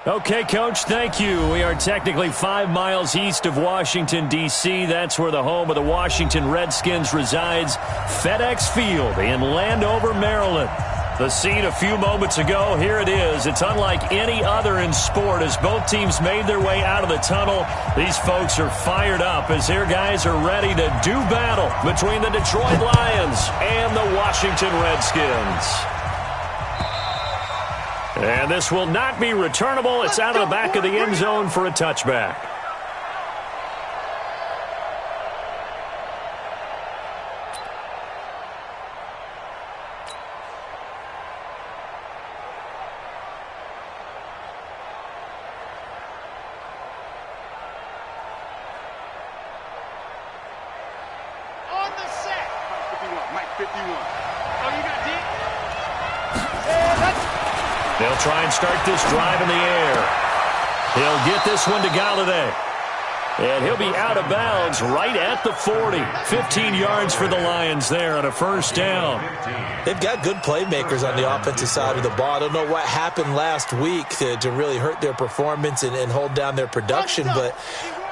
Okay, Coach, thank you. We are technically 5 miles east of Washington, D.C. That's where the home of the Washington Redskins resides, FedEx Field in Landover, Maryland. The scene a few moments ago, here it is. It's unlike any other in sport as both teams made their way out of the tunnel. These folks are fired up as their guys are ready to do battle between the Detroit Lions and the Washington Redskins. And this will not be returnable. It's out of the back of the end zone for a touchback. On the set. Mike 51. Oh, you got deep? They'll try and start this drive in the air. He'll get this one to Galladay. And he'll be out of bounds right at the 40. 15 yards for the Lions there on a first down. They've got good playmakers on the offensive side of the ball. I don't know what happened last week to really hurt their performance and hold down their production, but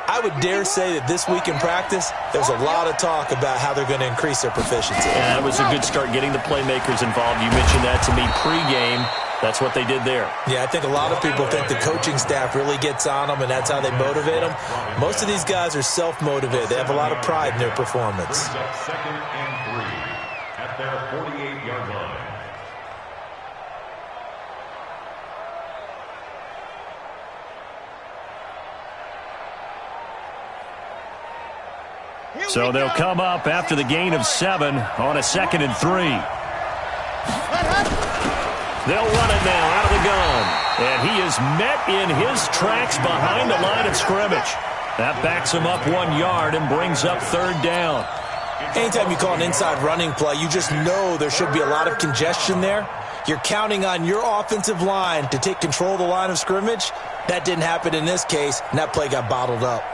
I would dare say that this week in practice, there's a lot of talk about how they're going to increase their proficiency. Yeah, that was a good start getting the playmakers involved. You mentioned that to me pregame. That's what they did there. Yeah, I think a lot of people think the coaching staff really gets on them, and that's how they motivate them. Most of these guys are self-motivated. They have a lot of pride in their performance. Second and 3 at their 48-yard line. So they'll come up after the gain of 7 on a 2nd and 3. They'll run it now out of the gun. And he is met in his tracks behind the line of scrimmage. That backs him up 1 yard and brings up 3rd down. Anytime you call an inside running play, you just know there should be a lot of congestion there. You're counting on your offensive line to take control of the line of scrimmage. That didn't happen in this case, and that play got bottled up.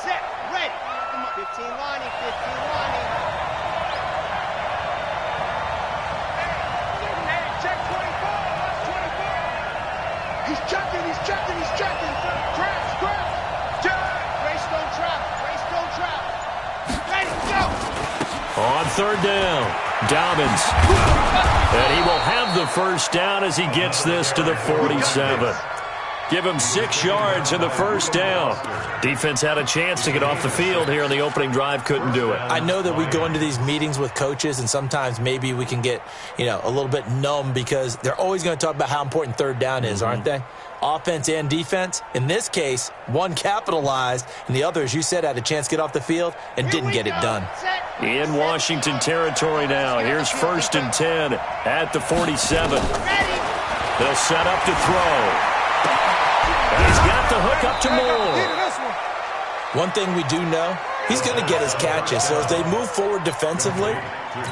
Set. Ready. 15 lining. 15 lining. Check 24. 24. He's checking. He's checking. He's checking. Traps. Traps. Race don't trap. Race don't trap. Ready. Go. On 3rd down, Dobbins. And he will have the first down as he gets this to the 47. Give him 6 yards in the first down. Defense had a chance to get off the field here in the opening drive, couldn't do it. I know that we go into these meetings with coaches, and sometimes maybe we can get, a little bit numb because they're always going to talk about how important 3rd down is, aren't they? Offense and defense. In this case, one capitalized, and the other, as you said, had a chance to get off the field and didn't get it done. In Washington territory now. Here's 1st and 10 at the 47. They'll set up to throw. And he's got the hook up to Moore. One thing we do know, he's going to get his catches. So as they move forward defensively,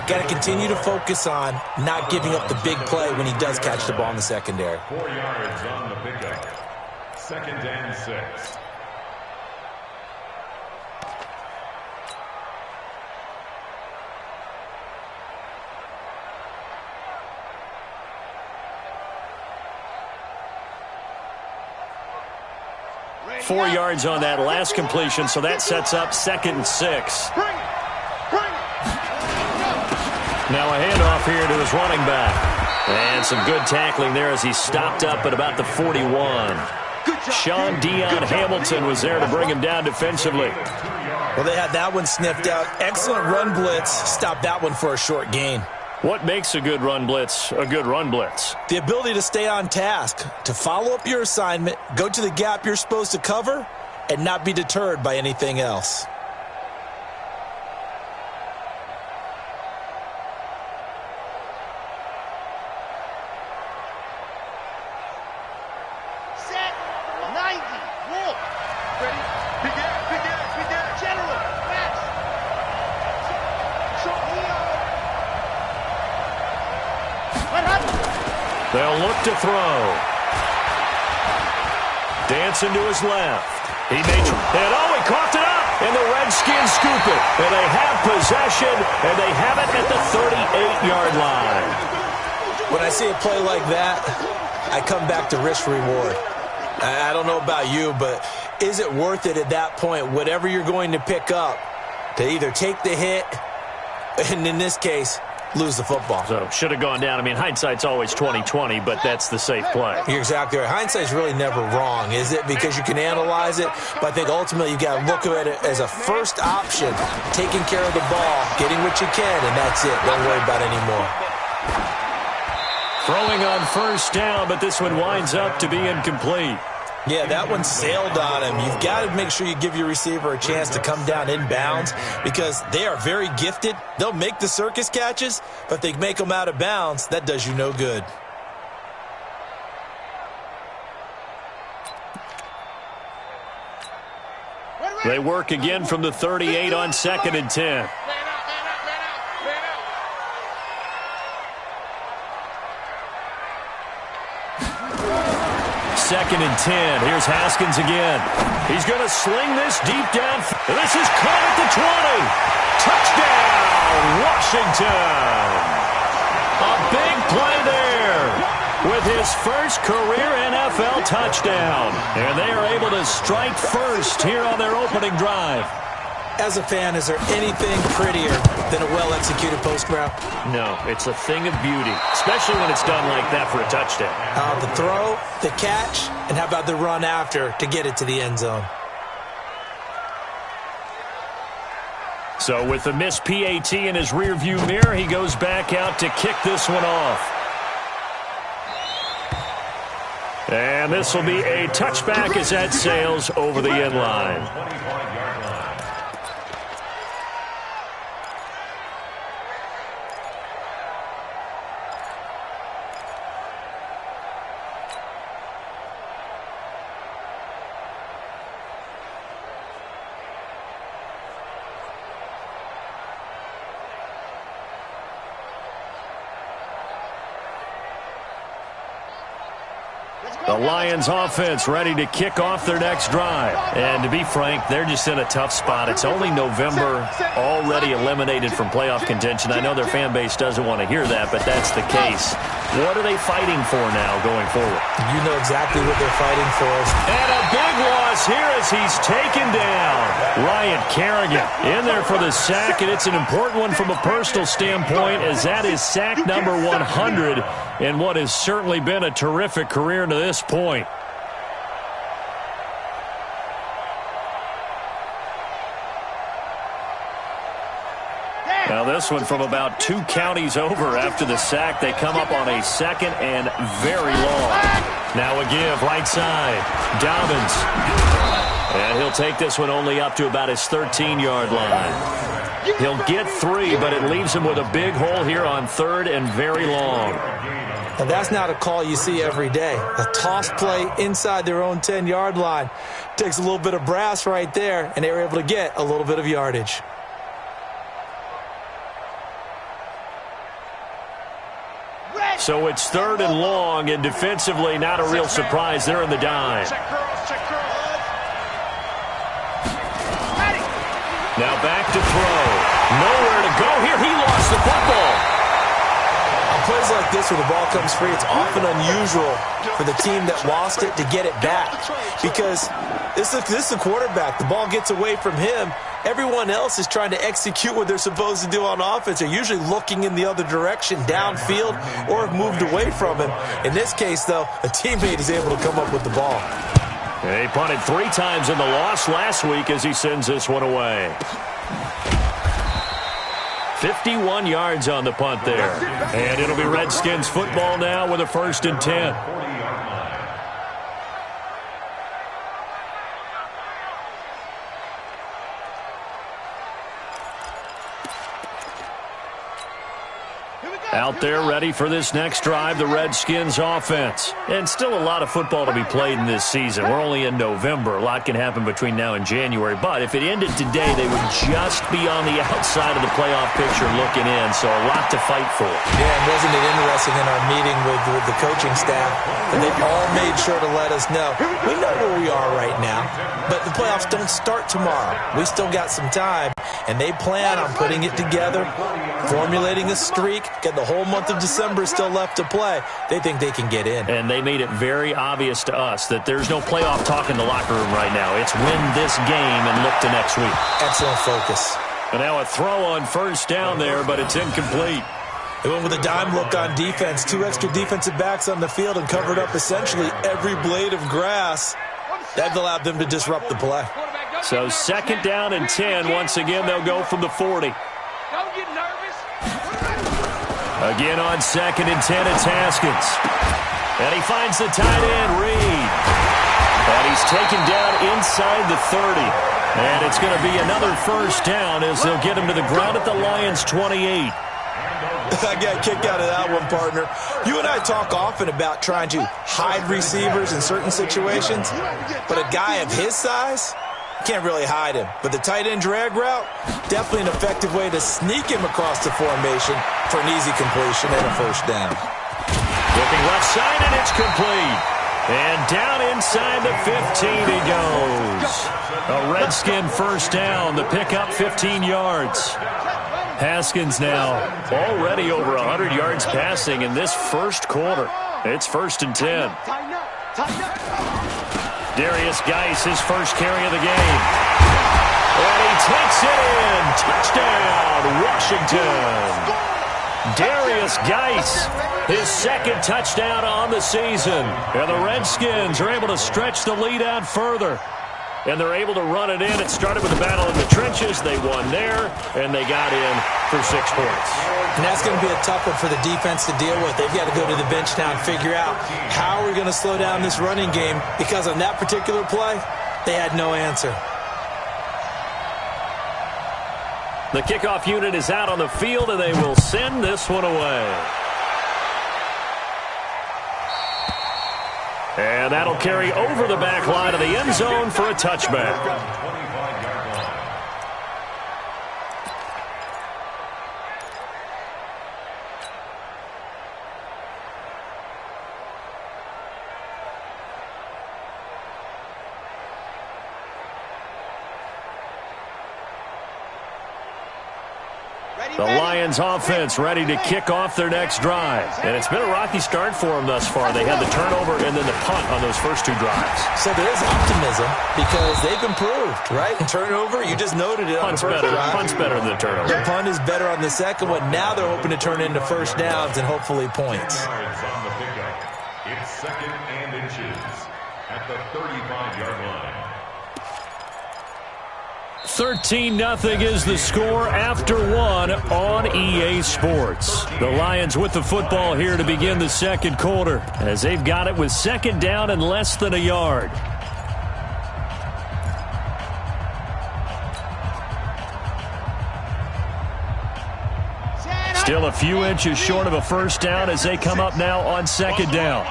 got to continue to focus on not giving up the big play when he does catch the ball in the secondary. 4 yards on the pickup. 2nd and 6. – 4 yards on that last completion, so that sets up 2nd and 6. Now a handoff here to his running back. And some good tackling there as he stopped up at about the 41. Sean Dion Hamilton was there to bring him down defensively. Well, they had that one sniffed out. Excellent run blitz. Stopped that one for a short gain. What makes a good run blitz a good run blitz? The ability to stay on task, to follow up your assignment, go to the gap you're supposed to cover, and not be deterred by anything else. Set. 90. Wolf. Ready. Begin. Begin. Begin. General. Max. Show me. They'll look to throw. Dancing to his left. He may he coughed it up, and the Redskins scoop it. And they have possession, and they have it at the 38-yard When I see a play like that, I come back to risk-reward. I don't know about you, but is it worth it at that point, whatever you're going to pick up, to either take the hit, and in this case, lose the football? So, should have gone down. I mean, hindsight's always 20/20, but that's the safe play. You're exactly right. Hindsight's really never wrong, is it? Because you can analyze it, but I think ultimately you got to look at it as a first option, taking care of the ball, getting what you can, and that's it. Don't worry about it anymore. Throwing on first down, but this one winds up to be incomplete. Yeah, that one sailed on him. You've got to make sure you give your receiver a chance to come down inbounds because they are very gifted. They'll make the circus catches, but if they make them out of bounds, that does you no good. They work again from the 38 on 2nd and 10. Second and 10. Here's Haskins again. He's going to sling this deep down. This is caught at the 20. Touchdown, Washington. A big play there with his first career NFL touchdown. And they are able to strike first here on their opening drive. As a fan, is there anything prettier than a well-executed post route? No, it's a thing of beauty, especially when it's done like that for a touchdown. The throw, the catch, and how about the run after to get it to the end zone? So with the missed PAT in his rearview mirror, he goes back out to kick this one off. And this will be a touchback as that sails over the end line. The Lions offense ready to kick off their next drive. And to be frank, they're just in a tough spot. It's only November, already eliminated from playoff contention. I know their fan base doesn't want to hear that, but that's the case. What are they fighting for now going forward? You know exactly what they're fighting for. And a big loss here as he's taken down. Ryan Kerrigan in there for the sack, and it's an important one from a personal standpoint as that is sack number 100 in what has certainly been a terrific career to this point. Now this one from about 2 counties over after the sack. They come up on a 2nd and very long. Now a give right side. Dobbins. And he'll take this one only up to about his 13-yard line. He'll get 3, but it leaves him with a big hole here on 3rd and very long. And that's not a call you see every day. A toss play inside their own 10-yard line. Takes a little bit of brass right there, and they were able to get a little bit of yardage. So it's 3rd and long, and defensively not a real surprise. They're in the dime. Now back to throw. Nowhere to go here. He lost the football. On plays like this where the ball comes free, it's often unusual for the team that lost it to get it back. Because this is the quarterback. The ball gets away from him. Everyone else is trying to execute what they're supposed to do on offense. They're usually looking in the other direction, downfield, or have moved away from him. In this case, though, a teammate is able to come up with the ball. He punted 3 times in the loss last week as he sends this one away. 51 yards on the punt there. And it'll be Redskins football now with a 1st and 10. Out there ready for this next drive, the Redskins offense. And still a lot of football to be played in this season. We're only in November. A lot can happen between now and January. But if it ended today, they would just be on the outside of the playoff picture looking in. So a lot to fight for. Yeah, and wasn't it interesting in our meeting with the coaching staff that they all made sure to let us know, we know where we are right now, but the playoffs don't start tomorrow. We still got some time, and they plan on putting it together, formulating a streak, Get the whole month of December still left to play. They think they can get in. And they made it very obvious to us that there's no playoff talk in the locker room right now. It's win this game and look to next week. Excellent focus. And now a throw on first down there, but it's incomplete. They went with a dime look on defense. 2 extra defensive backs on the field and covered up essentially every blade of grass. That allowed them to disrupt the play. So 2nd down and 10. Once again, they'll go from the 40. Don't get nervous. Again on 2nd and 10, it's Haskins. And he finds the tight end, Reed. And he's taken down inside the 30. And it's going to be another first down as they'll get him to the ground at the Lions' 28. I got a kick out of that one, partner. You and I talk often about trying to hide receivers in certain situations, but a guy of his size can't really hide him. But the tight end drag route, definitely an effective way to sneak him across the formation for an easy completion and a first down. Looking left side, and it's complete. And down inside the 15 he goes. A Redskin first down. The pickup 15 yards. Haskins now already over 100 yards passing in this first quarter. It's 1st and 10. Darius Geis, his first carry of the game. And he takes it in. Touchdown, Washington. Darius Geis, his 2nd touchdown on the season. And the Redskins are able to stretch the lead out further. And they're able to run it in. It started with a battle in the trenches. They won there, and they got in for 6 points. And that's going to be a tough one for the defense to deal with. They've got to go to the bench now and figure out how are we going to slow down this running game, because on that particular play, they had no answer. The kickoff unit is out on the field, and they will send this one away. And that'll carry over the back line of the end zone for a touchback. The Lions offense ready to kick off their next drive. And it's been a rocky start for them thus far. They had the turnover and then the punt on those first 2 drives. So there is optimism because they've improved, right? Turnover, you just noted it on the first drive. Punt's better than the turnover. The punt is better on the second one. Now they're hoping to turn into first downs and hopefully points. It's 2nd and inches at the 35-yard line. 13-0 is the score after 1 on EA Sports. The Lions with the football here to begin the second quarter as they've got it with 2nd down and less than a yard. Still a few inches short of a first down as they come up now on 2nd down.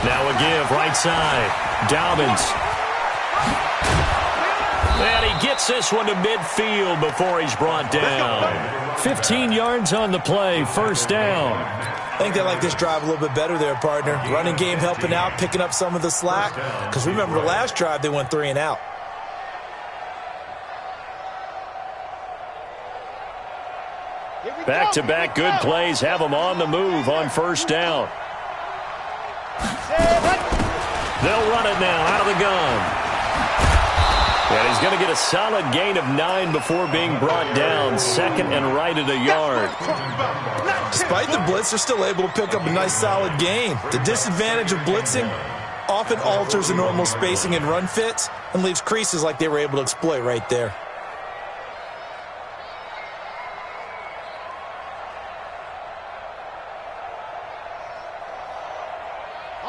Now a give right side. Dobbins. And he gets this one to midfield before he's brought down. 15 yards on the play, first down. I think they like this drive a little bit better there, partner. Running game helping out, picking up some of the slack. Because remember, the last drive they went 3 and out. Back-to-back good plays have them on the move on first down. They'll run it now out of the gun. And he's going to get a solid gain of 9 before being brought down. 2nd and right at a yard. Despite the blitz, they're still able to pick up a nice solid gain. The disadvantage of blitzing often alters the normal spacing and run fits and leaves creases like they were able to exploit right there.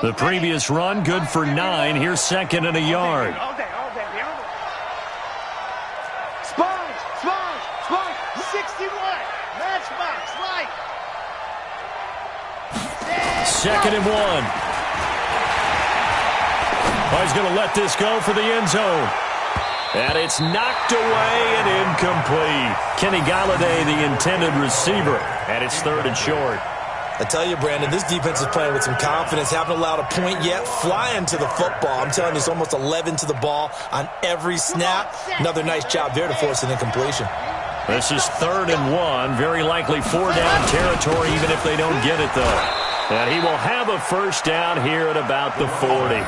The previous run, good for 9. Here's 2nd and a yard. Sponge, 61, matchbox, light. 2nd and 1. Oh, he's going to let this go for the end zone. And it's knocked away and incomplete. Kenny Galladay, the intended receiver, and it's 3rd and short. I tell you, Brandon, this defense is playing with some confidence. Haven't allowed a point yet. Flying to the football. I'm telling you, it's almost 11 to the ball on every snap. Another nice job there to force an incompletion. This is 3rd and 1. Very likely 4-down territory, even if they don't get it, though. And he will have a first down here at about the 40.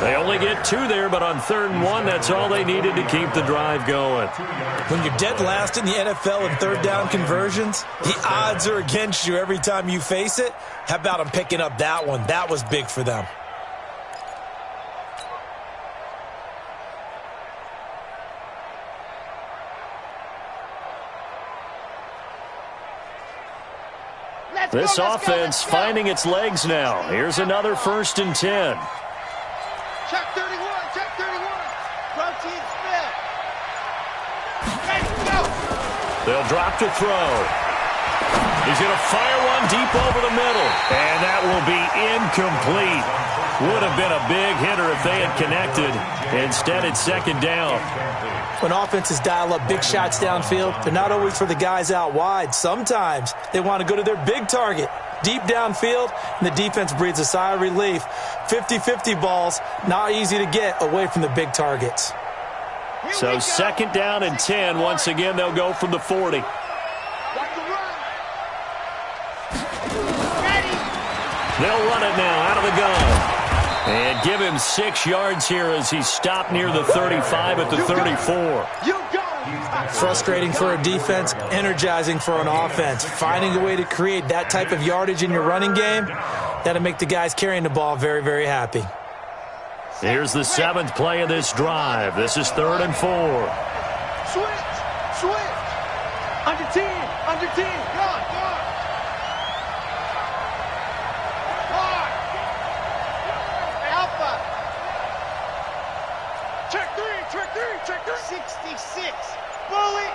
They only get 2 there, but on 3rd and 1, that's all they needed to keep the drive going. When you're dead last in the NFL in 3rd down conversions, the odds are against you every time you face it. How about them picking up that one? That was big for them. This offense finding its legs now. Here's another 1st and 10. Check 31, check 31. Protein spin. Ready, go. They'll drop to throw. He's going to fire one deep over the middle. And that will be incomplete. Would have been a big hitter if they had connected. Instead, it's 2nd down. When offenses dial up big shots downfield, they're not always for the guys out wide. Sometimes they want to go to their big target, deep downfield, and the defense breathes a sigh of relief. 50-50 balls, not easy to get away from the big targets. So 2nd down and 10. Once again, they'll go from the 40. They'll run it now out of the gun. And give him 6 yards here as he stopped near the 35 at the 34. Frustrating for a defense, energizing for an offense. Finding a way to create that type of yardage in your running game, that'll make the guys carrying the ball very, very happy. Here's the 7th play of this drive. This is 3rd and 4. Switch. Under 10, under 10. Guard. Alpha. Check 3. 66. Bully.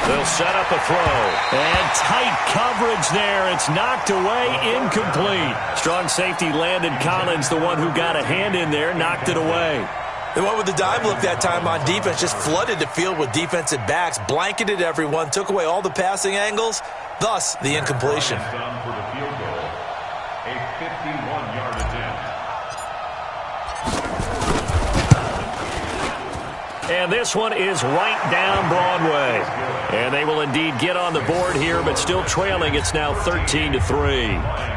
They'll set up a throw. And tight coverage there. It's knocked away, incomplete. Strong safety Landon Collins, the one who got a hand in there, knocked it away. They went with the dime look that time on defense, just flooded the field with defensive backs, blanketed everyone, took away all the passing angles, thus the incompletion. Done for the field goal. A 51-yard attempt. And this one is right down Broadway. And they will indeed get on the board here, but still trailing. It's now 13-3.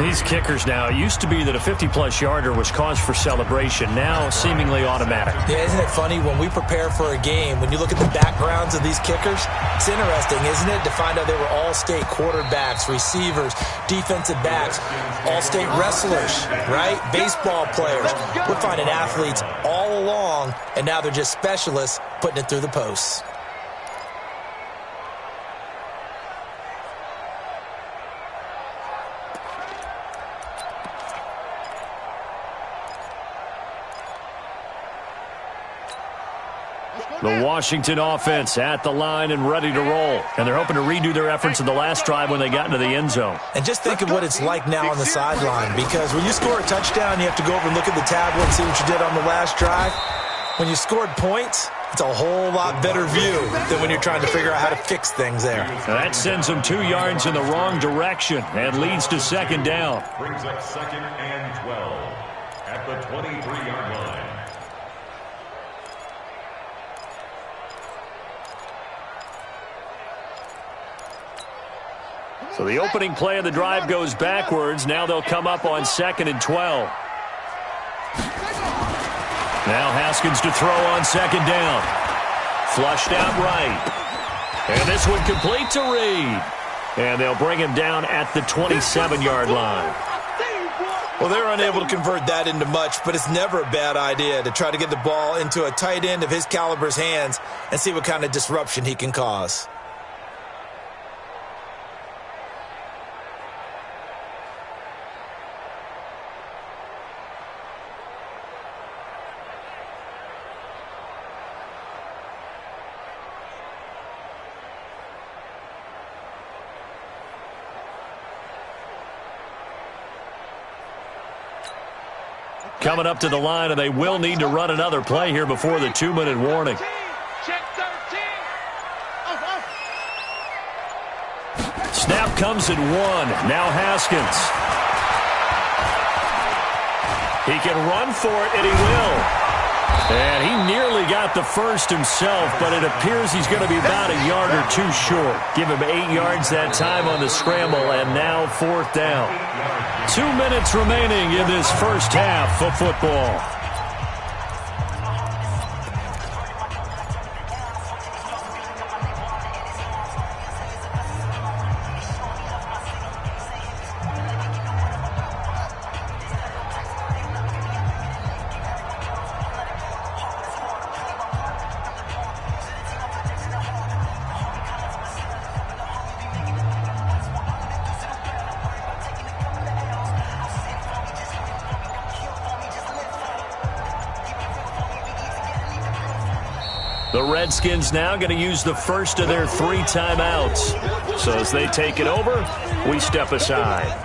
These kickers now, it used to be that a 50-plus yarder was cause for celebration. Now seemingly automatic. Yeah, isn't it funny when we prepare for a game, when you look at the backgrounds of these kickers, it's interesting, isn't it, to find out they were all-state quarterbacks, receivers, defensive backs, all-state wrestlers, right? Baseball players. We're finding athletes all along, and now they're just specialists putting it through the posts. The Washington offense at the line and ready to roll. And they're hoping to redo their efforts in the last drive when they got into the end zone. And just think of what it's like now on the sideline, because when you score a touchdown, you have to go over and look at the tablet and see what you did on the last drive. When you scored points, it's a whole lot better view than when you're trying to figure out how to fix things there. Now that sends them 2 yards in the wrong direction and leads to 2nd down. Brings up 2nd and 12 at the 23-yard line. So the opening play of the drive goes backwards. Now they'll come up on 2nd and 12. Now Haskins to throw on 2nd down. Flushed out right. And this one complete to Reed. And they'll bring him down at the 27-yard line. Well, they're unable to convert that into much, but it's never a bad idea to try to get the ball into a tight end of his caliber's hands and see what kind of disruption he can cause. Coming up to the line, and they will need to run another play here before the 2-minute warning. Check 13. Snap comes at 1. Now Haskins. He can run for it, and he will. And he nearly got the first himself, but it appears he's going to be about a yard or two short. Give him 8 yards that time on the scramble, and now 4th down. 2 minutes remaining in this first half of football. The Redskins now going to use the first of their 3 timeouts. So as they take it over, we step aside.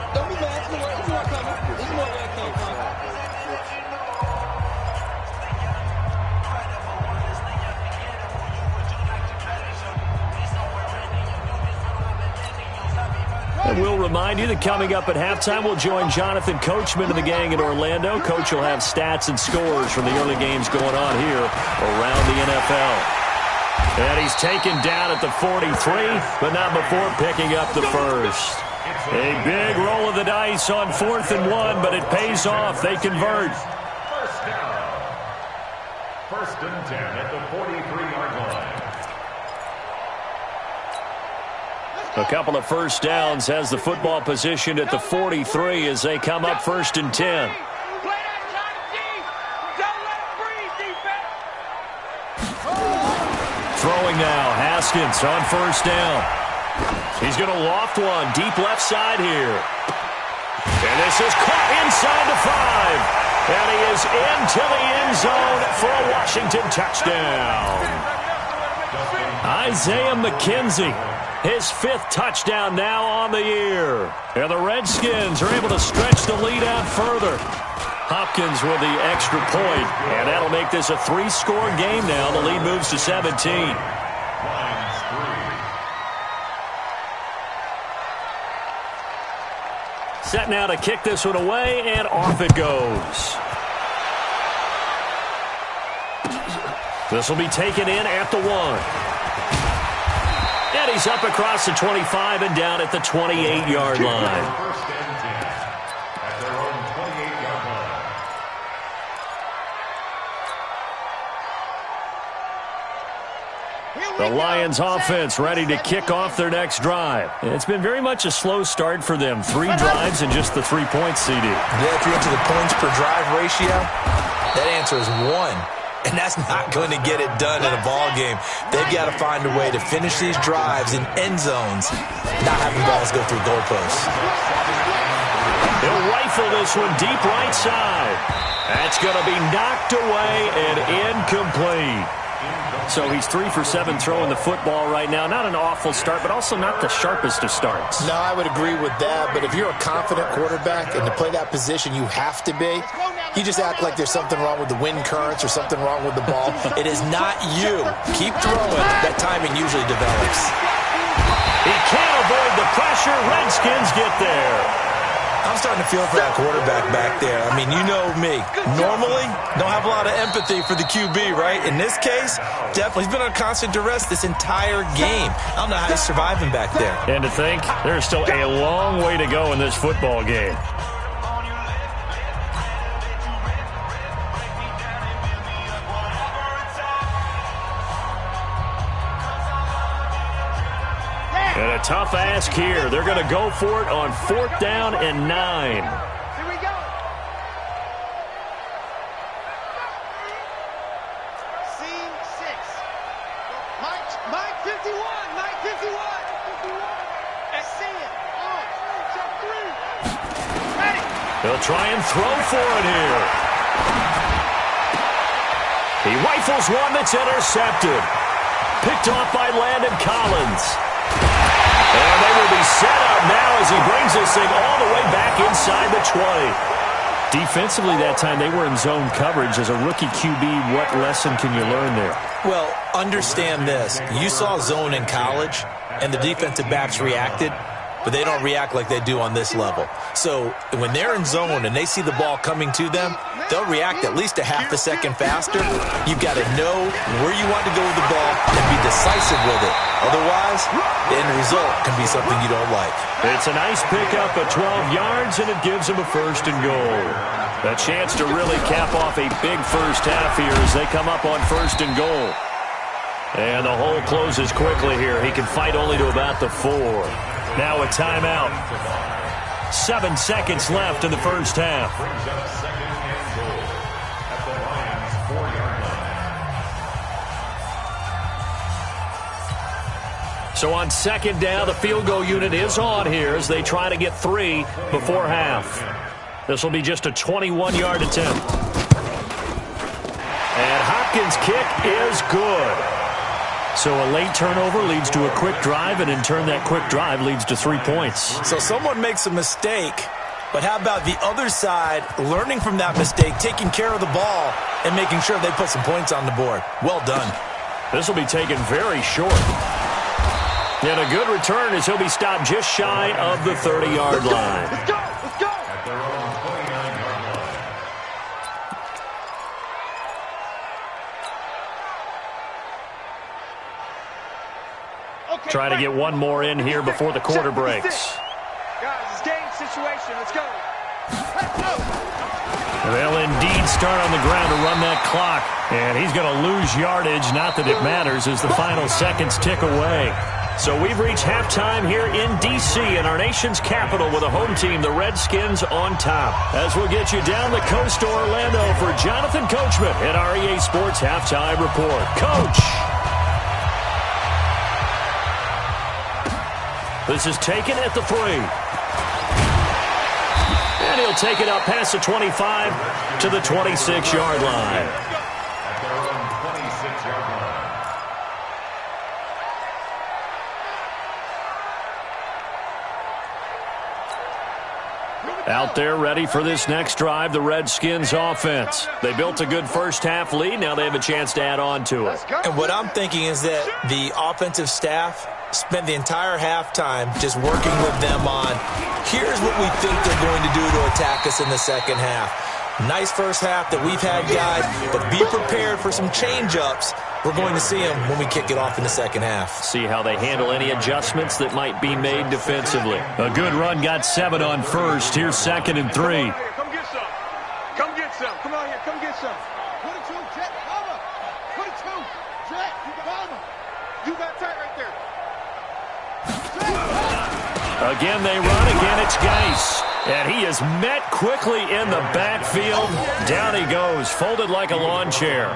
And we'll remind you that coming up at halftime, we'll join Jonathan Coachman and the gang in Orlando. Coach will have stats and scores from the early games going on here around the NFL. And he's taken down at the 43, but not before picking up the first. A big roll of the dice on 4th and 1, but it pays off. They convert. First down. 1st and 10 at the 43-yard line. A couple of first downs has the football positioned at the 43 as they come up 1st and 10. Throwing now, Haskins on 1st down. He's going to loft one deep left side here. And this is caught inside the 5. And he is into the end zone for a Washington touchdown. Isaiah McKenzie. His 5th touchdown now on the year. And the Redskins are able to stretch the lead out further. Hopkins with the extra point, and that'll make this a 3-score game now. The lead moves to 17. Set now to kick this one away, and off it goes. This will be taken in at the 1. And he's up across the 25 and down at the 28-yard line. First and 10 at their own 28-yard line. The Lions offense ready to kick off their next drive. It's been very much a slow start for them. 3 drives and just the 3 points, CD. Yeah, if you're into the points per drive ratio, that answer is 1. And that's not going to get it done in a ball game. They've got to find a way to finish these drives in end zones, not having balls go through goalposts. He'll rifle this one deep right side. That's going to be knocked away and incomplete. So he's 3 for 7 throwing the football right now. Not an awful start, but also not the sharpest of starts. No, I would agree with that. But if you're a confident quarterback and to play that position, you have to be. You just act like there's something wrong with the wind currents or something wrong with the ball. It is not you. Keep throwing. That timing usually develops. He can't avoid the pressure. Redskins get there. I'm starting to feel for that quarterback back there. I mean, you know me. Normally, don't have a lot of empathy for the QB, right? In this case, definitely. He's been on constant duress this entire game. I don't know how he's surviving back there. And to think, there's still a long way to go in this football game. And a tough ask here. They're going to go for it on 4th down and 9. Here we go. Scene 6. Mike 51. Mike 51. See it. On. Check 3. Ready. They'll try and throw for it here. He rifles one that's intercepted. Picked off by Landon Collins. And they will be set up now as he brings this thing all the way back inside the 20. Defensively that time, they were in zone coverage. As a rookie QB, what lesson can you learn there? Well, understand this. You saw zone in college, and the defensive backs reacted. but they don't react like they do on this level. So when they're in zone and they see the ball coming to them, they'll react at least a half a second faster. You've got to know where you want to go with the ball and be decisive with it. Otherwise, the end result can be something you don't like. It's a nice pickup of 12 yards, and it gives them a 1st and goal. A chance to really cap off a big first half here as they come up on 1st and goal. And the hole closes quickly here. He can fight only to about the 4. Now a timeout. 7 seconds left in the first half. Brings up 2nd and goal at the Lions' 4-yard line. So on 2nd down, the field goal unit is on here as they try to get 3 before half. This will be just a 21-yard attempt. And Hopkins' kick is good. So a late turnover leads to a quick drive, and in turn that quick drive leads to 3 points. So someone makes a mistake, but how about the other side learning from that mistake, taking care of the ball, and making sure they put some points on the board? Well done. This will be taken very short. And a good return as he'll be stopped just shy of the 30-yard line. Let's go! Let's go! At their own 29-yard line. Okay, Try to get one more in here before the quarter breaks. Guys, it's game situation. Let's go. Let's go. They'll indeed start on the ground to run that clock. And he's going to lose yardage. Not that it matters as the final seconds tick away. So we've reached halftime here in D.C. in our nation's capital with a home team, the Redskins, on top. As we'll get you down the coast to Orlando for Jonathan Coachman at our EA Sports Halftime Report. Coach! This is taken at the 3. And he'll take it up past the 25 to the 26-yard line. At their own 26-yard line. Out there ready for this next drive, the Redskins offense. They built a good first half lead. Now they have a chance to add on to it. And what I'm thinking is that the offensive staff spent the entire halftime just working with them on, here's what we think they're going to do to attack us in the second half. Nice first half that we've had, guys, but be prepared for some change-ups. We're going to see them when we kick it off in the second half. See how they handle any adjustments that might be made defensively. A good run got 7 on first. Here's 2nd and 3. Come get some. Come get some. Come on here. Come get some. Put it to Jet. Cover. Put it to Jet. You got him. You got tight right there. Again, they run. Again, it's Geis. And he is met quickly in the backfield. Down he goes, folded like a lawn chair.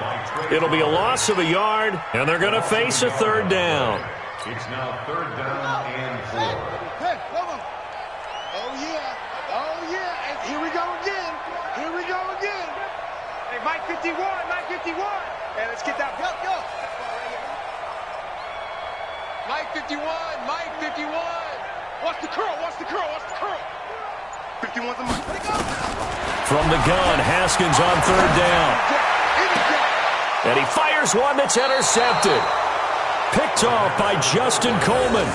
It'll be a loss of a yard, and they're going to face a 3rd down. It's now 3rd down and 4. Hey, come on. Oh, yeah. Oh, yeah. And here we go again. Here we go again. Hey, Mike 51. Mike 51. Hey, let's get that. Go, go. Mike 51. Mike 51. Watch the curl. Watch the curl. Watch the curl. 51's a Mike. Let it go. From the gun, Haskins on 3rd down. And he fires one that's intercepted. Picked off by Justin Coleman.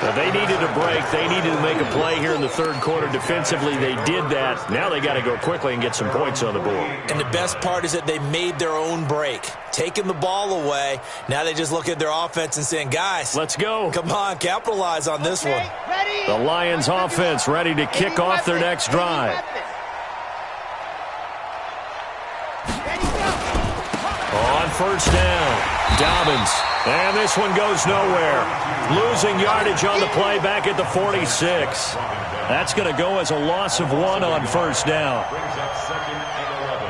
But they needed a break. They needed to make a play here in the 3rd quarter. Defensively, they did that. Now they got to go quickly and get some points on the board. And the best part is that they made their own break, taking the ball away. Now they just look at their offense and saying, guys, Let's go. come on, capitalize on this one. Ready. The Lions offense ready to kick off their next drive. On 1st down, Dobbins. And this one goes nowhere. Losing yardage on the play back at the 46. That's going to go as a loss of 1 on 1st down. Brings up 2nd and 11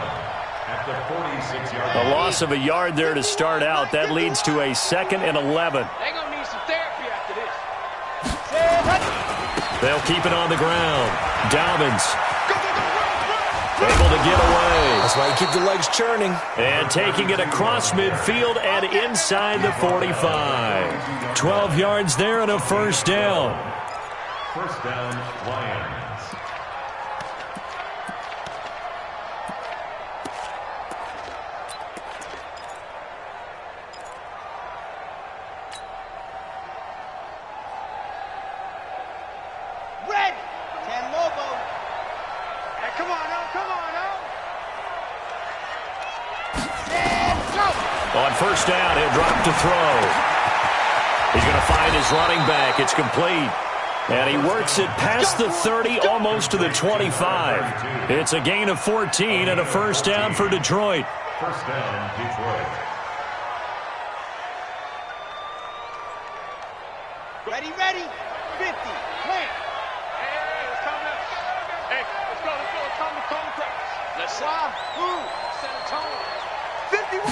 at the 46-yard line. A loss of a yard there to start out. That leads to a 2nd and 11. They're going to need some therapy after this. They'll keep it on the ground. Dobbins able to get away. That's why you keep the legs churning. And taking it across midfield and inside the 45. 12 yards there and a 1st down. 1st down, Lions. On first down, he'll drop to throw. He's going to find his running back. It's complete. And he works it past the 30, almost to the 25. It's a gain of 14 and a first down for Detroit. First down, Detroit. Ready, 50, plant. Hey, let's come now. Hey, let's go, it's time to practice. Let's move, set a tone. 51,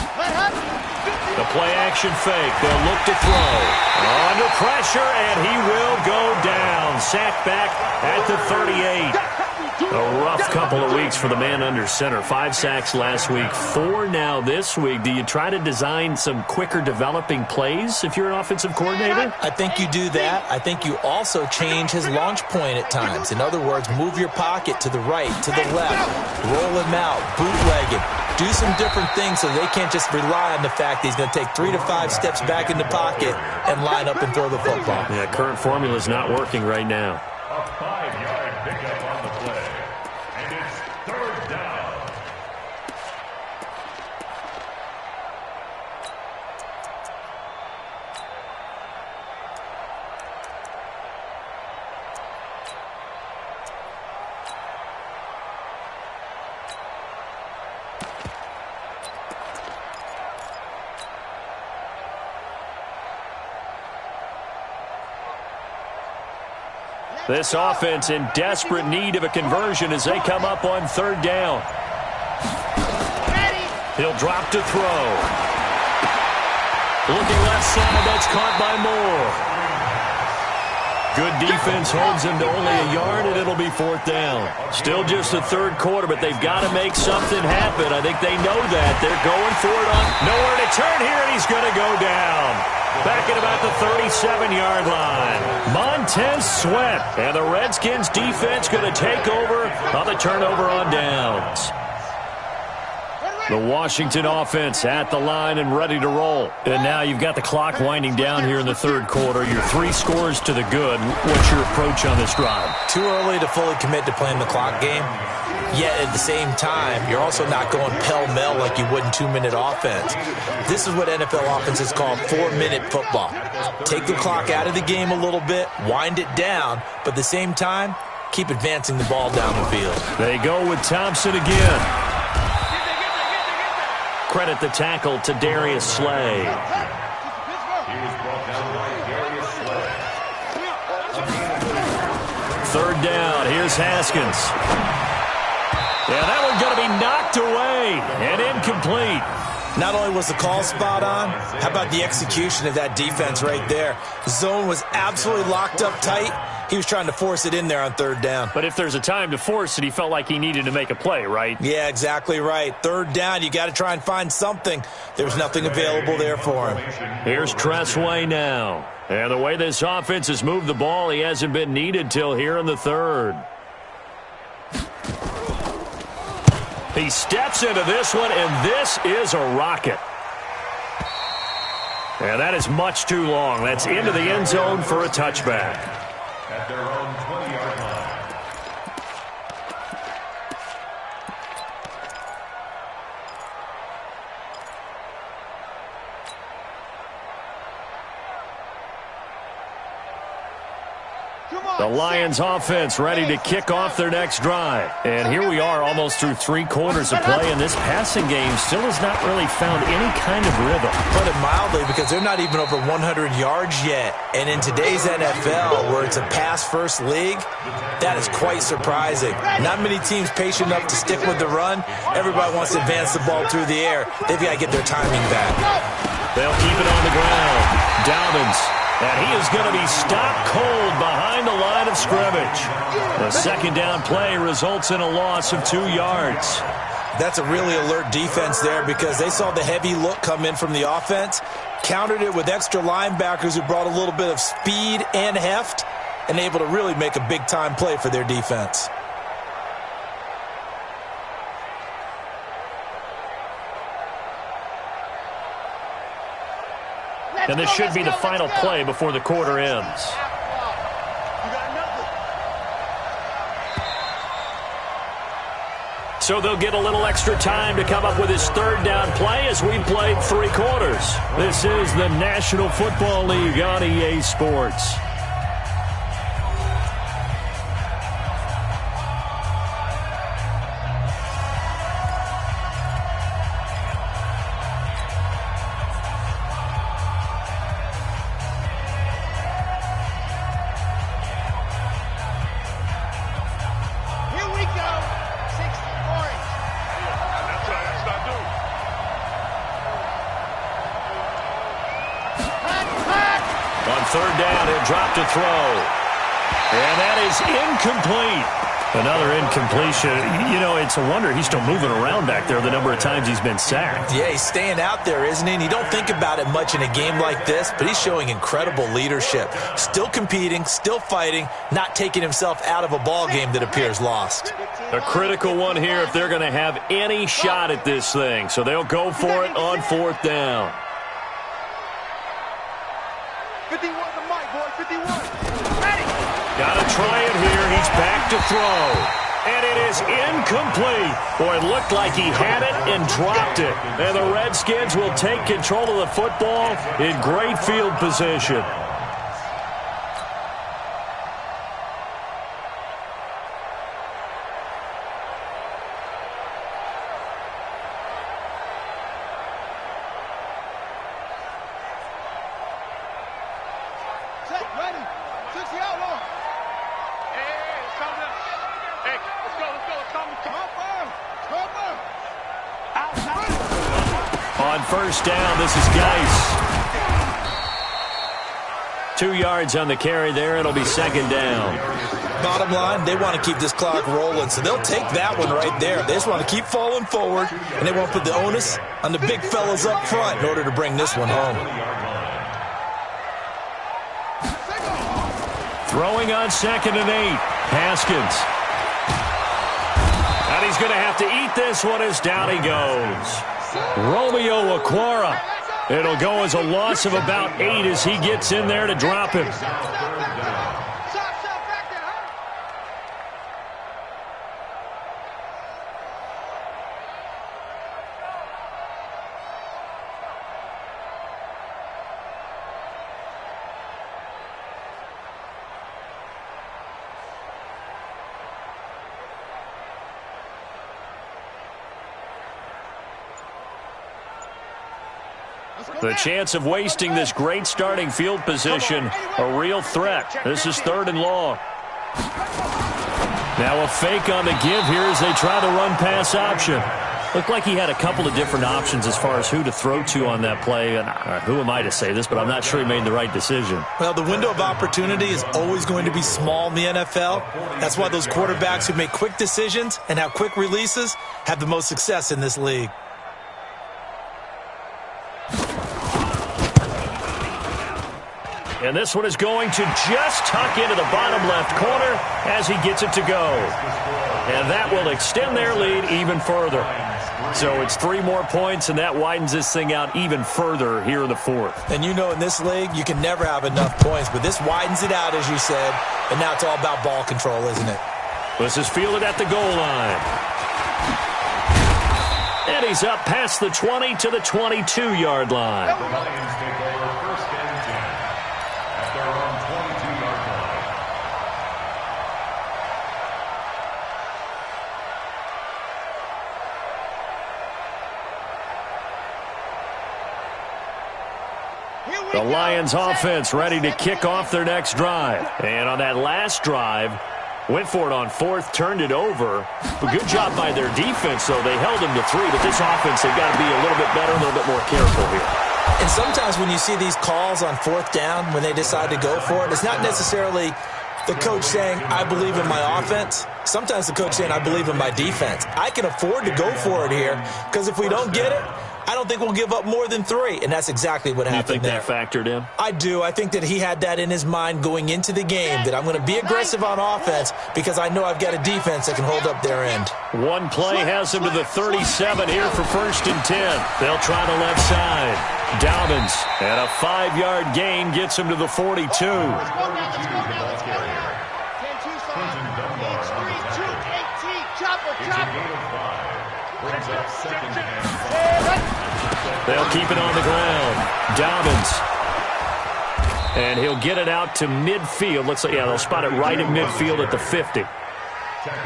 the play-action fake. They'll look to throw. Under pressure, and he will go down. Sacked back at the 38. A rough couple of weeks for the man under center. 5 sacks last week, 4 now this week. Do you try to design some quicker developing plays if you're an offensive coordinator? I think you do that. I think you also change his launch point at times. In other words, move your pocket to the right, to the left, roll him out, bootleg him. Do some different things so they can't just rely on the fact that he's going to take 3 to 5 steps back in the pocket and line up and throw the football. Yeah, current formula is not working right now. A 5-yard pickup on the play. And it's third down. This offense in desperate need of a conversion as they come up on third down. He'll drop to throw. Looking left side, that's caught by Moore. Good defense holds him to only a yard, and it'll be fourth down. Still just the third quarter, but they've got to make something happen. I think they know that. They're going for it on nowhere to turn here, and he's going to go down. Back at about the 37-yard line. Montez Sweat. And the Redskins defense going to take over on the turnover on downs. The Washington offense at the line and ready to roll. And now you've got the clock winding down here in the third quarter. You're 3 scores to the good. What's your approach on this drive? Too early to fully commit to playing the clock game. Yet at the same time, you're also not going pell-mell like you would in 2-minute offense. This is what NFL offenses call 4-minute football. Take the clock out of the game a little bit, wind it down, but at the same time, keep advancing the ball down the field. They go with Thompson again. Credit the tackle to Darius Slay. He was brought down by Darius Slay. Third down. Here's Haskins. Yeah, that one's going to be knocked away and incomplete. Not only was the call spot on, how about the execution of that defense right there? The zone was absolutely locked up tight. He was trying to force it in there on third down. But if there's a time to force it, he felt like he needed to make a play, right? Yeah, exactly right. Third down, you got to try and find something. There's nothing available there for him. Here's Tressway now. And the way this offense has moved the ball, he hasn't been needed till here in the third. He steps into this one, and this is a rocket. And that is much too long. That's into the end zone for a touchback. At their own 20-yard line. The Lions offense ready to kick off their next drive. And here we are almost through 3 quarters of play, and this passing game still has not really found any kind of rhythm. Put it mildly, because they're not even over 100 yards yet. And in today's NFL, where it's a pass-first league, that is quite surprising. Not many teams patient enough to stick with the run. Everybody wants to advance the ball through the air. They've got to get their timing back. They'll keep it on the ground. Dobbins. And he is going to be stopped cold behind the line of scrimmage. The second down play results in a loss of 2 yards. That's a really alert defense there, because they saw the heavy look come in from the offense, countered it with extra linebackers who brought a little bit of speed and heft, and able to really make a big-time play for their defense. And this should be the final play before the quarter ends. So they'll get a little extra time to come up with his third down play as we played 3 quarters. This is the National Football League on EA Sports. Third down, he'll drop to throw. And that is incomplete. Another incompletion. You know, it's a wonder he's still moving around back there the number of times he's been sacked. Yeah, he's staying out there, isn't he? And you don't think about it much in a game like this, but he's showing incredible leadership. Still competing, still fighting, not taking himself out of a ball game that appears lost. A critical one here if they're going to have any shot at this thing. So they'll go for it on 4th down. 51 to Mike, boy, 51. Got to try it here. He's back to throw. And it is incomplete. Boy, it looked like he had it and dropped it. And the Redskins will take control of the football in great field position. On 1st down, this is Geis. 2 yards on the carry there. It'll be 2nd down. Bottom line, they want to keep this clock rolling, so they'll take that one right there. They just want to keep falling forward, and they won't put the onus on the big fellas up front in order to bring this one home. Throwing on 2nd and 8. Haskins. And he's going to have to eat this one as down he goes. Romeo Okwara. It'll go as a loss of about 8 as he gets in there to drop him. The chance of wasting this great starting field position, a real threat. This is 3rd and long. Now a fake on the give here as they try the run-pass option. Looked like he had a couple of different options as far as who to throw to on that play. And who am I to say this, but I'm not sure he made the right decision. Well, the window of opportunity is always going to be small in the NFL. That's why those quarterbacks who make quick decisions and have quick releases have the most success in this league. And this one is going to just tuck into the bottom left corner as he gets it to go. And that will extend their lead even further. So it's 3 more points, and that widens this thing out even further here in the 4th. And you know in this league, you can never have enough points, but this widens it out, as you said, and now it's all about ball control, isn't it? This is fielded at the goal line. And he's up past the 20 to the 22-yard line. The Lions take over 1st and 10 at their own 22-yard line. The Lions offense ready to kick off their next drive. And on that last drive, went for it on 4th, turned it over. A good job by their defense, though. They held them to 3, but this offense, they've got to be a little bit better, a little bit more careful here. And sometimes when you see these calls on 4th down, when they decide to go for it, it's not necessarily the coach saying, I believe in my offense. Sometimes the coach saying, I believe in my defense. I can afford to go for it here, because if we don't get it, I don't think we'll give up more than 3, and that's exactly what happened there. You think that factored in? I do. I think that he had that in his mind going into the game, that I'm going to be aggressive on offense because I know I've got a defense that can hold up their end. One play has them to the 37 here for 1st and 10. They'll try the left side. Dobbins, and a 5-yard gain gets him to the 42. They'll keep it on the ground. Dobbins. And he'll get it out to midfield. Looks like, yeah, they'll spot it right at midfield at the 50.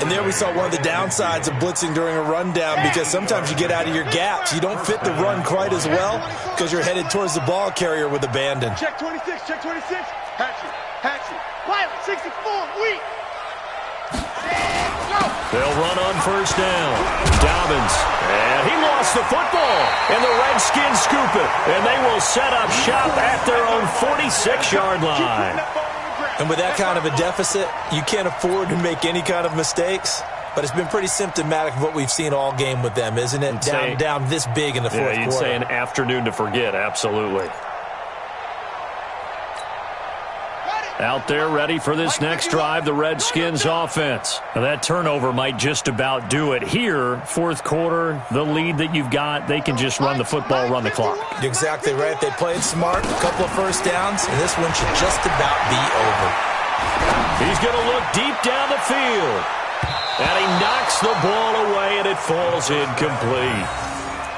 And there we saw one of the downsides of blitzing during a rundown, because sometimes you get out of your gaps. You don't fit the run quite as well because you're headed towards the ball carrier with abandon. Check 26, check 26. Hatchet. Pilot, 64, weak. They'll run on first down. Dobbins. And he lost the football. And the Redskins scoop it. And they will set up shop at their own 46-yard line. And with that kind of a deficit, you can't afford to make any kind of mistakes. But it's been pretty symptomatic of what we've seen all game with them, isn't it? Down this big in the fourth quarter. You'd say an afternoon to forget, absolutely. Out there ready for this next drive, the Redskins offense. Now that turnover might just about do it. Here, fourth quarter, the lead that you've got, they can just run the football, run the clock. You're exactly right. They played smart, a couple of first downs, and this one should just about be over. He's going to look deep down the field. And he knocks the ball away, and it falls incomplete.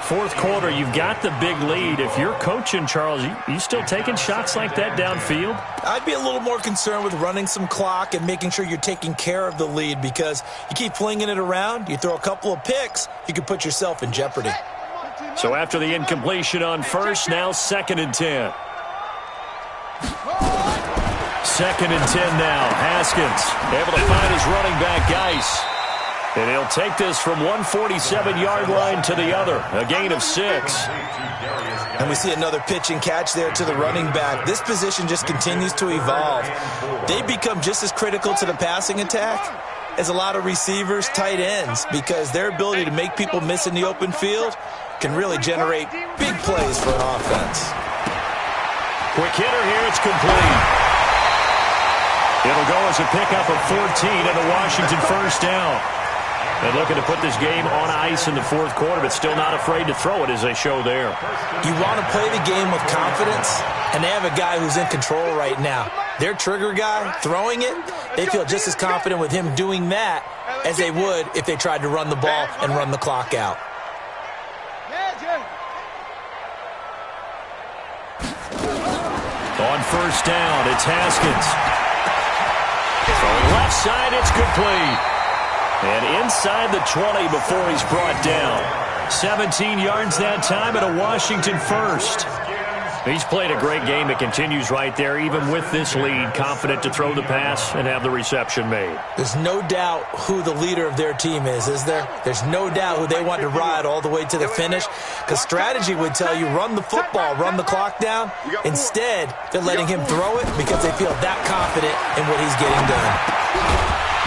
Fourth quarter, you've got the big lead. If you're coaching, Charles, you still taking shots like that downfield? I'd be a little more concerned with running some clock and making sure you're taking care of the lead, because you keep flinging it around, you throw a couple of picks, you could put yourself in jeopardy. So after the incompletion on first, now 2nd and 10. 2nd and 10 now. Haskins able to find his running back, Geis. And he'll take this from 147-yard line to the other. A gain of 6. And we see another pitch and catch there to the running back. This position just continues to evolve. They become just as critical to the passing attack as a lot of receivers, tight ends, because their ability to make people miss in the open field can really generate big plays for an offense. Quick hitter here. It's complete. It'll go as a pickup of 14 and a Washington first down. And looking to put this game on ice in the fourth quarter, but still not afraid to throw it as they show there. You want to play the game with confidence, and they have a guy who's in control right now. Their trigger guy, throwing it, they feel just as confident with him doing that as they would if they tried to run the ball and run the clock out. On first down, it's Haskins. From left side, it's complete. And inside the 20 before he's brought down. 17 yards that time and a Washington first. He's played a great game. It continues right there, even with this lead, confident to throw the pass and have the reception made. There's no doubt who the leader of their team is there? There's no doubt who they want to ride all the way to the finish, because strategy would tell you run the football, run the clock down. Instead, they're letting him throw it because they feel that confident in what he's getting done.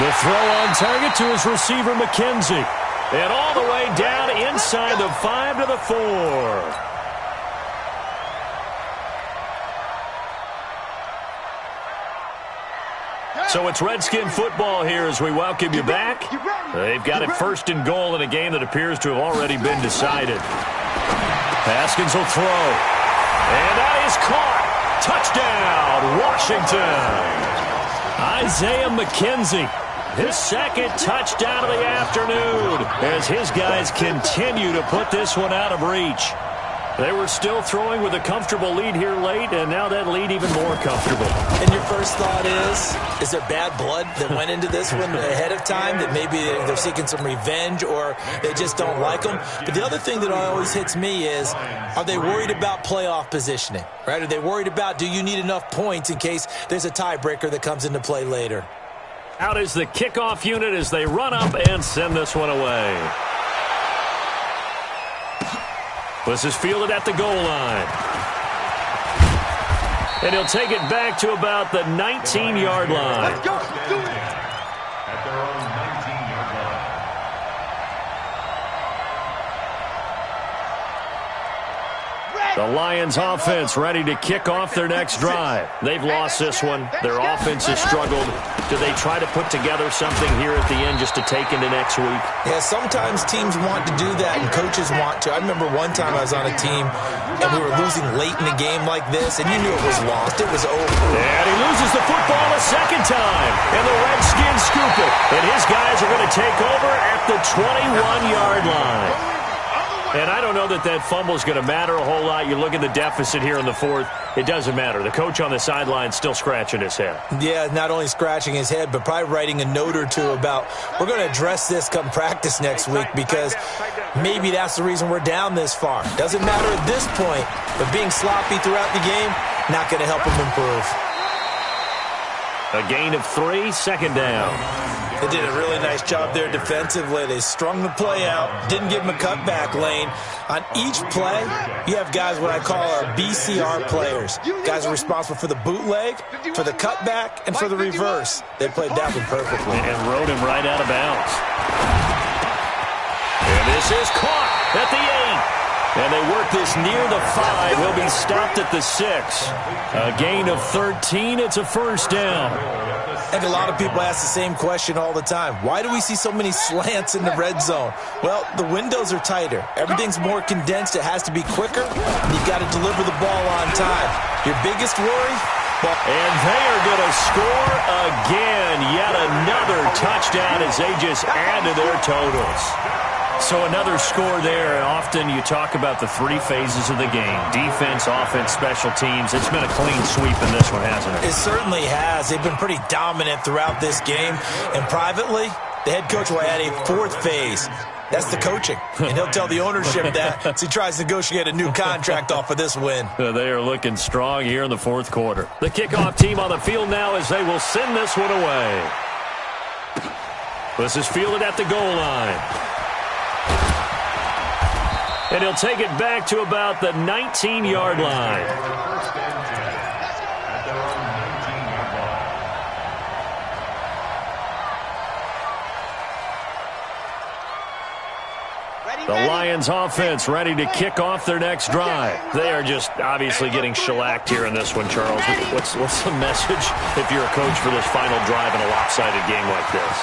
The throw on target to his receiver, McKenzie. And all the way down inside the 5 to the 4. So it's Redskin football here as we welcome you back. They've got it 1st and goal in a game that appears to have already been decided. Haskins will throw. And that is caught. Touchdown, Washington. Isaiah McKenzie, his 2nd touchdown of the afternoon as his guys continue to put this one out of reach. They were still throwing with a comfortable lead here late, and now that lead even more comfortable. And your first thought is there bad blood that went into this one ahead of time, that maybe they're seeking some revenge or they just don't like them? But the other thing that always hits me is, are they worried about playoff positioning? Right? Are they worried about, do you need enough points in case there's a tiebreaker that comes into play later? Out is the kickoff unit as they run up and send this one away. This is fielded at the goal line. And he'll take it back to about the 19-yard line. Let's go. Do it. At their own 19-yard line. The Lions offense ready to kick off their next drive. They've lost this one. Their offense has struggled. Do they try to put together something here at the end just to take into next week? Yeah, sometimes teams want to do that and coaches want to. I remember one time I was on a team and we were losing late in a game like this, and you knew it was lost. It was over. And he loses the football a second time. And the Redskins scoop it. And his guys are going to take over at the 21-yard line. And I don't know that that fumble is going to matter a whole lot. You look at the deficit here in the fourth, it doesn't matter. The coach on the sideline still scratching his head. Yeah, not only scratching his head, but probably writing a note or two about, we're going to address this come practice next week because maybe that's the reason we're down this far. Doesn't matter at this point, but being sloppy throughout the game, not going to help him improve. A gain of 3, second down. They did a really nice job there defensively. They strung the play out, didn't give him a cutback lane. On each play, you have guys what I call our BCR players. Guys are responsible for the bootleg, for the cutback, and for the reverse. They played that one perfectly. And rode him right out of bounds. And this is caught at the 8. And they work this near the 5. He'll be stopped at the 6. A gain of 13. It's a first down. I think a lot of people ask the same question all the time. Why do we see so many slants in the red zone? Well, the windows are tighter. Everything's more condensed. It has to be quicker. And you've got to deliver the ball on time. Your biggest worry? Well, and they are going to score again. Yet another touchdown as they just add to their totals. So another score there, and often you talk about the 3 phases of the game. Defense, offense, special teams. It's been a clean sweep in this one, hasn't it? It certainly has. They've been pretty dominant throughout this game. And privately, the head coach will add a 4th phase. That's the coaching. And he'll tell the ownership that as he tries to negotiate a new contract off of this win. They are looking strong here in the fourth quarter. The kickoff team on the field now as they will send this one away. This is fielded at the goal line. And he'll take it back to about the 19-yard line. The Lions offense ready to kick off their next drive. They are just obviously getting shellacked here in this one, Charles. What's the message if you're a coach for this final drive in a lopsided game like this?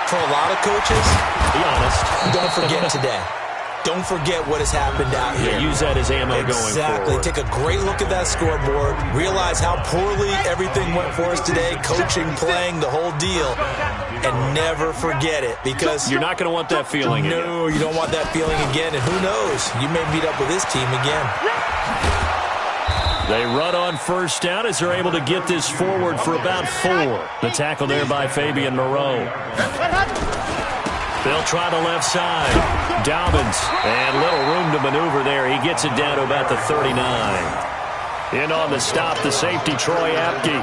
For a lot of coaches, be honest, don't forget today. Don't forget what has happened out here. Yeah, use that as ammo going forward. Exactly. Take a great look at that scoreboard. Realize how poorly everything went for us today. Coaching, playing, the whole deal. And never forget it because you're not going to want that feeling again. No, you don't want that feeling again. And who knows? You may meet up with this team again. They run on first down as they're able to get this forward for about 4. The tackle there by Fabian Moreau. They'll try the left side. Dobbins, and little room to maneuver there. He gets it down to about the 39. In on the stop, the safety, Troy Apke.